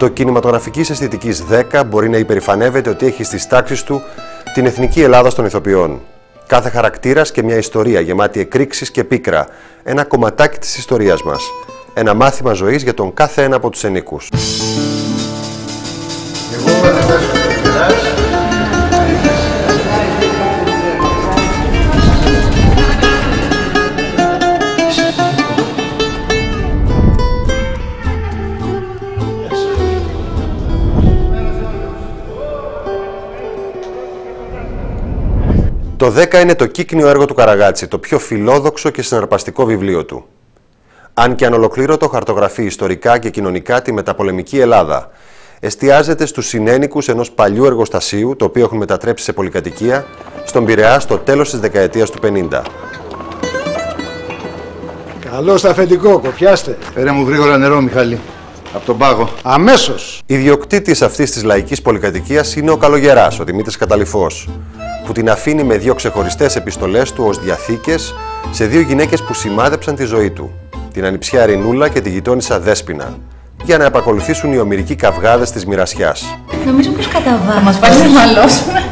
Το κινηματογραφικής αισθητικής 10 μπορεί να υπερηφανεύεται ότι έχει στις τάξεις του την εθνική Ελλάδα των ηθοποιών. Κάθε χαρακτήρας και μια ιστορία γεμάτη εκρήξεις και πίκρα. Ένα κομματάκι της ιστορίας μας. Ένα μάθημα ζωής για τον κάθε ένα από τους ενίκους. Το 10 είναι το κύκνιο έργο του Καραγάτση, το πιο φιλόδοξο και συναρπαστικό βιβλίο του. Αν και ανολοκλήρωτο, χαρτογραφεί ιστορικά και κοινωνικά τη μεταπολεμική Ελλάδα. Εστιάζεται στους συνένικους ενός παλιού εργοστασίου, το οποίο έχουν μετατρέψει σε πολυκατοικία, στον Πειραιά στο τέλος της δεκαετίας του 50. Καλό στα αφεντικό, κοπιάστε. Φέρε μου γρήγορα νερό, Μιχάλη. Από τον πάγο. Αμέσως. Ιδιοκτήτης αυτής της λαϊκής πολυκατοικίας είναι ο Καλογεράς, ο Δημήτρης Καταλυφός, που την αφήνει με δύο ξεχωριστές επιστολές του ως διαθήκες σε δύο γυναίκες που σημάδεψαν τη ζωή του, την ανιψιά Ειρηνούλα και τη γειτόνισσα Δέσποινα, για να επακολουθήσουν οι ομηρικοί καυγάδες της μοιρασιάς. Νομίζω πως κατά βάθος. Θα μας πάρει να μαλώσουμε.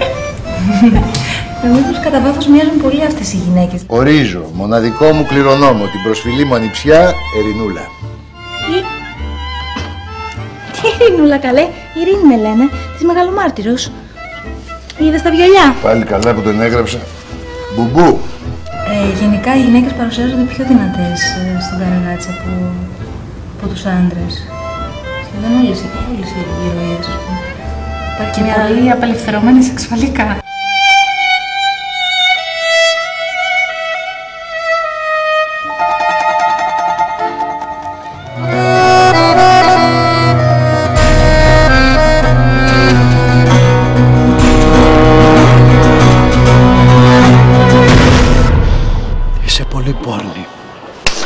Νομίζω πως κατά βάθος μοιάζουν πολύ αυτές οι γυναίκες. Ορίζω, μοναδικό μου κληρονόμο, την προσφυλή μου ανιψιά Ειρηνούλα. Τι Ειρηνούλα καλέ, Ειρήνη με λένε, της Μεγαλομάρτυρος. Είδες τα βιολιά. Πάλι καλά που τον έγραψα. Μπουμπού. Γενικά οι γυναίκες παρουσιάζονται πιο δυνατές στον Καραγάτση από τους άντρες. Σχεδόν όλες οι ηρωίδες, ας πούμε. Και πολύ απελευθερωμένοι σεξουαλικά.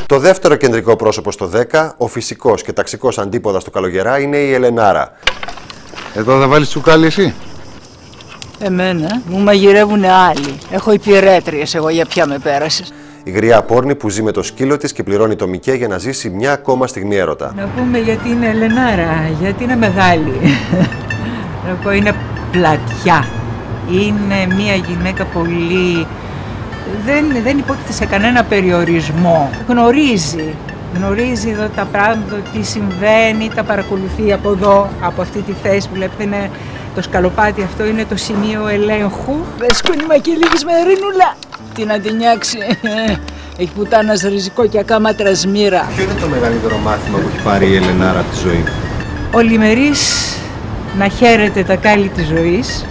Το δεύτερο κεντρικό πρόσωπο στο 10, ο φυσικός και ταξικός αντίποδας του Καλογερά, είναι η Ελενάρα. Εδώ θα βάλεις τσουκάλι εσύ. Εμένα μου μαγειρεύουνε άλλοι. Έχω υπηρέτριες εγώ, για ποια με πέρασες. Η γριά πόρνη που ζει με το σκύλο της και πληρώνει το Μικέ για να ζήσει μια ακόμα στιγμή έρωτα. Να πούμε γιατί είναι Ελενάρα, γιατί είναι μεγάλη. Να πω είναι πλατιά. Είναι μια γυναίκα πολύ... Δεν υπόκειται σε κανένα περιορισμό. Γνωρίζει εδώ τα πράγματα, τι συμβαίνει, τα παρακολουθεί από εδώ, από αυτή τη θέση που βλέπετε είναι το σκαλοπάτι αυτό, είναι το σημείο ελέγχου. Βέσκονιμα και λίγης με Ειρηνούλα, τι να την νιάξει. Έχει πουτάνας ριζικό και ακάματρα σμήρα. Ποιο είναι το μεγαλύτερο μάθημα που έχει πάρει η Ελενάρα από τη ζωή? Ολημερής να χαίρεται τα κάλλη της ζωής,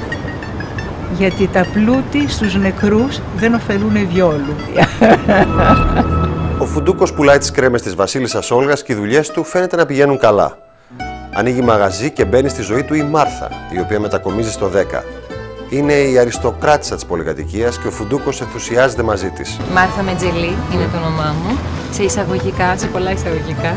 γιατί τα πλούτη στους νεκρούς δεν ωφελούν διόλου. Ο Φουντούκος πουλάει τις κρέμες της Βασίλισσας Όλγας και οι δουλειές του φαίνεται να πηγαίνουν καλά. Ανοίγει μαγαζί και μπαίνει στη ζωή του η Μάρθα, η οποία μετακομίζει στο 10. Είναι η αριστοκράτισσα της πολυκατοικίας και ο Φουντούκος ενθουσιάζεται μαζί της. Μάρθα Μετζελή είναι το όνομά μου, σε εισαγωγικά, σε πολλά εισαγωγικά.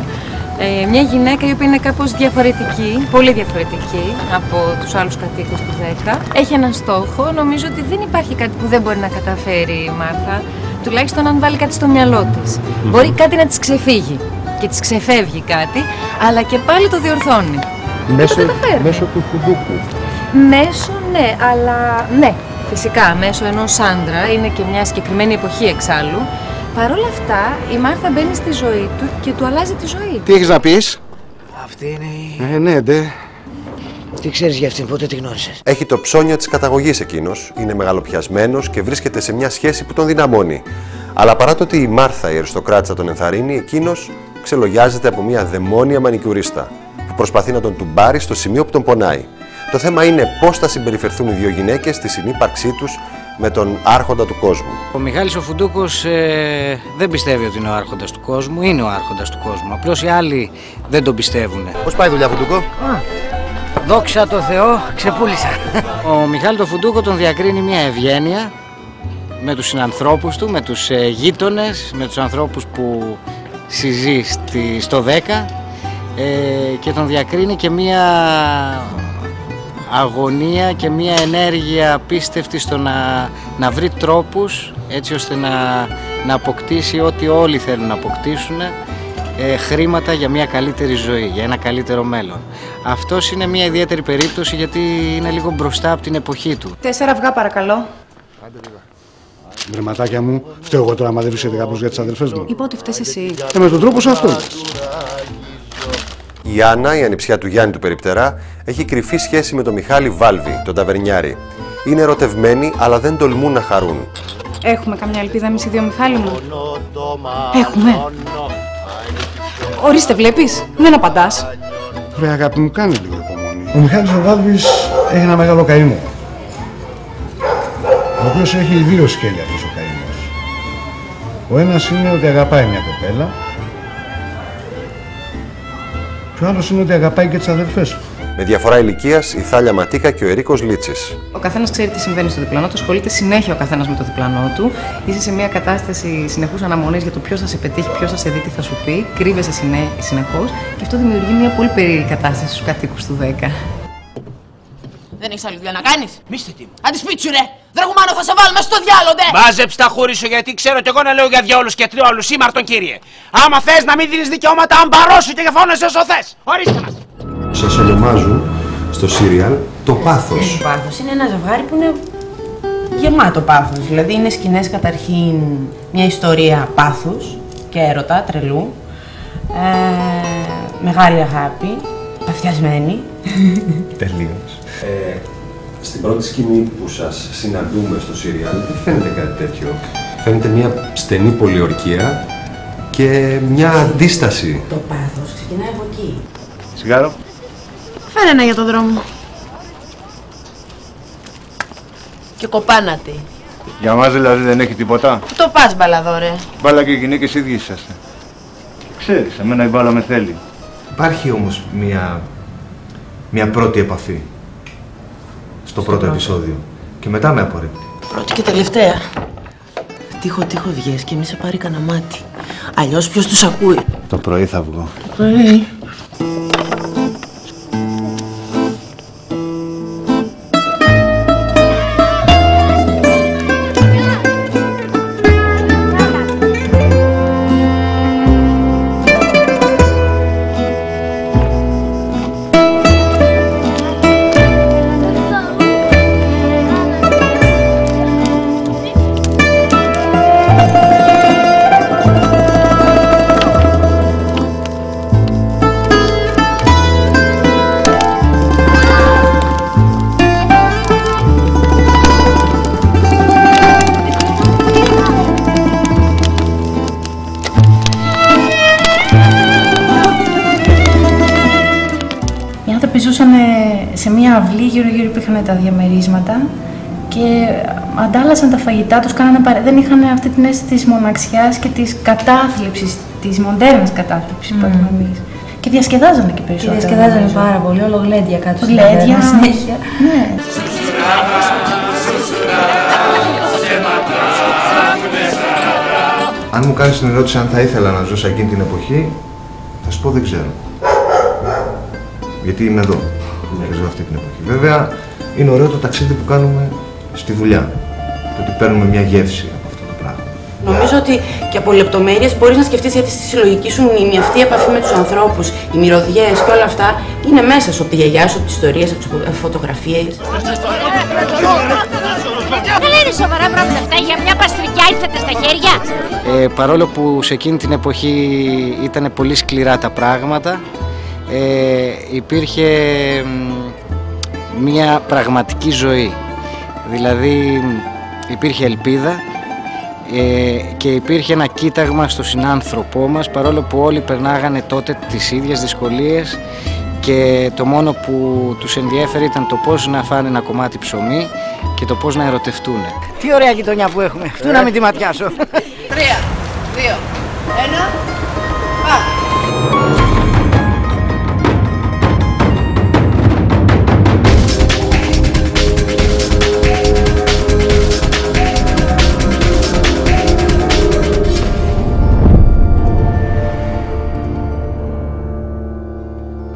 Μια γυναίκα η οποία είναι κάπως διαφορετική, πολύ διαφορετική από τους άλλους κατοίκους του 10. Έχει έναν στόχο, νομίζω ότι δεν υπάρχει κάτι που δεν μπορεί να καταφέρει η Μάρθα, τουλάχιστον αν βάλει κάτι στο μυαλό της. Μπορεί κάτι να της ξεφύγει και της ξεφεύγει κάτι, αλλά και πάλι το διορθώνει. Μέσω του Φουντούκου. Μέσω, ναι, αλλά ναι, φυσικά, μέσω ενός άντρα, είναι και μια συγκεκριμένη εποχή εξάλλου. Παρ' όλα αυτά, η Μάρθα μπαίνει στη ζωή του και του αλλάζει τη ζωή. Τι έχεις να πεις? Αυτή είναι η... Ναι, ντε. Τι ξέρεις για αυτήν, πότε τη γνώρισες? Έχει το ψώνιο της καταγωγής εκείνος, είναι μεγαλοπιασμένος και βρίσκεται σε μια σχέση που τον δυναμώνει. Αλλά παρά το ότι η Μάρθα, η αριστοκράτισσα, τον ενθαρρύνει, εκείνος ξελογιάζεται από μια δαιμόνια μανικιουρίστα που προσπαθεί να τον τουμπάρει στο σημείο που τον πονάει. Το θέμα είναι πώς θα συμπεριφερθούν οι δύο γυναίκες στη συνύπαρξή τους με τον άρχοντα του κόσμου. Ο Μιχάλης ο Φουντούκος δεν πιστεύει ότι είναι ο άρχοντας του κόσμου, είναι ο άρχοντας του κόσμου. Απλώς οι άλλοι δεν τον πιστεύουν. Πώς πάει η δουλειά, Φουντούκο? Δόξα τω Θεώ, ξεπούλησα. Ο Μιχάλη το Φουντούκο τον διακρίνει μια ευγένεια με τους συνανθρώπους του, με τους γείτονες, με τους ανθρώπους που συζεί στο 10 και τον διακρίνει και μια αγωνία και μια ενέργεια απίστευτη στο να βρει τρόπους έτσι ώστε να αποκτήσει ό,τι όλοι θέλουν να αποκτήσουν χρήματα για μια καλύτερη ζωή, για ένα καλύτερο μέλλον. Αυτός είναι μια ιδιαίτερη περίπτωση γιατί είναι λίγο μπροστά από την εποχή του. 4 αυγά παρακαλώ. Μπρεματάκια μου, φταίω εγώ τώρα άμα δεν βρίσκεται κάπως για τις αδελφές μου. Είπα ότι φταίς εσύ. Με τον τρόπο σου αυτό. Η Άννα, η ανιψιά του Γιάννη του Περιπτερά, έχει κρυφή σχέση με τον Μιχάλη Βάλβη, τον ταβερνιάρη. Είναι ερωτευμένοι, αλλά δεν τολμούν να χαρούν. Έχουμε καμιά ελπίδα εμείς οι δύο, Μιχάλη μου? Έχουμε. Ορίστε, βλέπεις, δεν απαντάς. Βρε αγάπη μου, κάνε λίγο υπομονή. Ο Μιχάλης ο Βάλβης έχει ένα μεγάλο καημό. Ο οποίος έχει δύο σκέλια αυτός ο καημός. Ο ένας είναι ότι αγαπάει μια κοπέλα και ο άλλος είναι ότι αγαπάει και τις αδελφές του. Με διαφορά ηλικίας, η Θάλια Ματίκα και ο Ερίκος Λίτσης. Ο καθένας ξέρει τι συμβαίνει στο διπλανό του, ασχολείται συνέχεια ο καθένας με το διπλανό του. Είσαι σε μια κατάσταση συνεχούς αναμονής για το ποιος θα σε πετύχει, ποιος θα σε δει, τι θα σου πει. Κρύβεσαι συνεχώς και αυτό δημιουργεί μια πολύ περίεργη κατάσταση στους κατοίκους του 10. Δεν έχεις άλλη δουλειά να κάνεις? Μίστε τι μου. Άντε σπίτι σου ρε! Δραγουμάνο θα σε βάλουμε στο διάλογο ντε! Μάζεψ τα χούρι σου γιατί ξέρω κι εγώ να λέω για διάολους και τριόλους. Σήμαρτον κύριε. Άμα θες να μην δίνεις δικαιώματα, αμπαρώσου και φώνεσαι όσο θες. Ορίστε μας. Σας ονομάζουν στο σύριαλ το πάθος. Το πάθος είναι ένα ζευγάρι που είναι γεμάτο πάθος. Δηλαδή είναι σκηνές καταρχήν μια ιστορία πάθους και έρωτα, τρελού. Μεγάλη αγάπη, παθιασμένη. Τελείως. Στην πρώτη σκηνή που σας συναντούμε στο σύριαλ δεν φαίνεται κάτι τέτοιο. Φαίνεται μια στενή πολιορκία και μια αντίσταση. Το πάθος ξεκινάει από εκεί. Σιγάρο. Φέρε ένα για το δρόμο. Και κοπάνατη. Για μας δηλαδή δεν έχει τίποτα. Πού το πας μπαλαδόρε? Μπάλα και οι γυναίκες ίδιοι είσαστε. Ξέρεις, εμένα η μπάλα με θέλει. Υπάρχει όμως μια πρώτη επαφή στο πρώτο επεισόδιο και μετά με απορρίπτει. Πρώτη και τελευταία. Τύχο βγες και μη σε πάρει κανένα μάτι. Αλλιώς ποιος τους ακούει? Το πρωί θα βγω. Το πρωί. Ζούσαν σε μια αυλή, γύρω-γύρω υπήρχαν τα διαμερίσματα και αντάλλασαν τα φαγητά τους, δεν είχαν αυτή την αίσθηση της μοναξιάς και της κατάθλιψης, της μοντέρνας κατάθλιψης που έχουμε εμείς. Και διασκεδάζανε και περισσότερο. Και διασκεδάζανε πάρα πολύ, όλο γλέντια κάτω στην γλέντια, συνέχεια. Ναι. Αν μου κάνεις την ερώτηση αν θα ήθελα να ζω σε εκείνη την εποχή, θα σου πω δεν ξέρω. Γιατί είμαι εδώ και ζω αυτή την εποχή. Βέβαια, είναι ωραίο το ταξίδι που κάνουμε στη δουλειά. Το ότι παίρνουμε μια γεύση από αυτό το πράγμα. Νομίζω ότι και από λεπτομέρειες μπορείς να σκεφτείς γιατί στη συλλογική σου μνήμη αυτή η επαφή με τους ανθρώπους, οι μυρωδιές και όλα αυτά είναι μέσα σου από τη γιαγιά σου, από τις ιστορίες, από τις φωτογραφίες. Δεν είναι σοβαρά πράγματα αυτά, για μια παστρικιά ήρθατε στα χέρια. Παρόλο που σε εκείνη την εποχή ήταν πολύ σκληρά τα πράγματα, υπήρχε μια πραγματική ζωή. Δηλαδή υπήρχε ελπίδα και υπήρχε ένα κοίταγμα στο συνάνθρωπό μας, παρόλο που όλοι περνάγανε τότε τις ίδιες δυσκολίες και το μόνο που τους ενδιέφερε ήταν το πώς να φάνε ένα κομμάτι ψωμί και το πώς να ερωτευτούν. Τι ωραία γειτονιά που έχουμε. Αυτού να μην τη ματιάσω. 3, 2, 1, πάμε.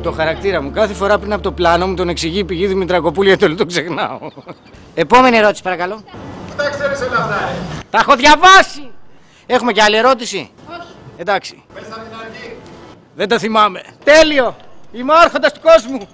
Το χαρακτήρα μου κάθε φορά πριν από το πλάνο μου τον εξηγεί η Πηγή Δημητρακοπούλη, γιατί όλο το ξεχνάω. Επόμενη ερώτηση παρακαλώ. Τα ξέρεις όλα αυτά, Τα έχω διαβάσει! Έχουμε και άλλη ερώτηση? Όχι. Εντάξει. Πες από την αρχή. Δεν το θυμάμαι. Τέλειο! Είμαι ο άρχοντας του κόσμου!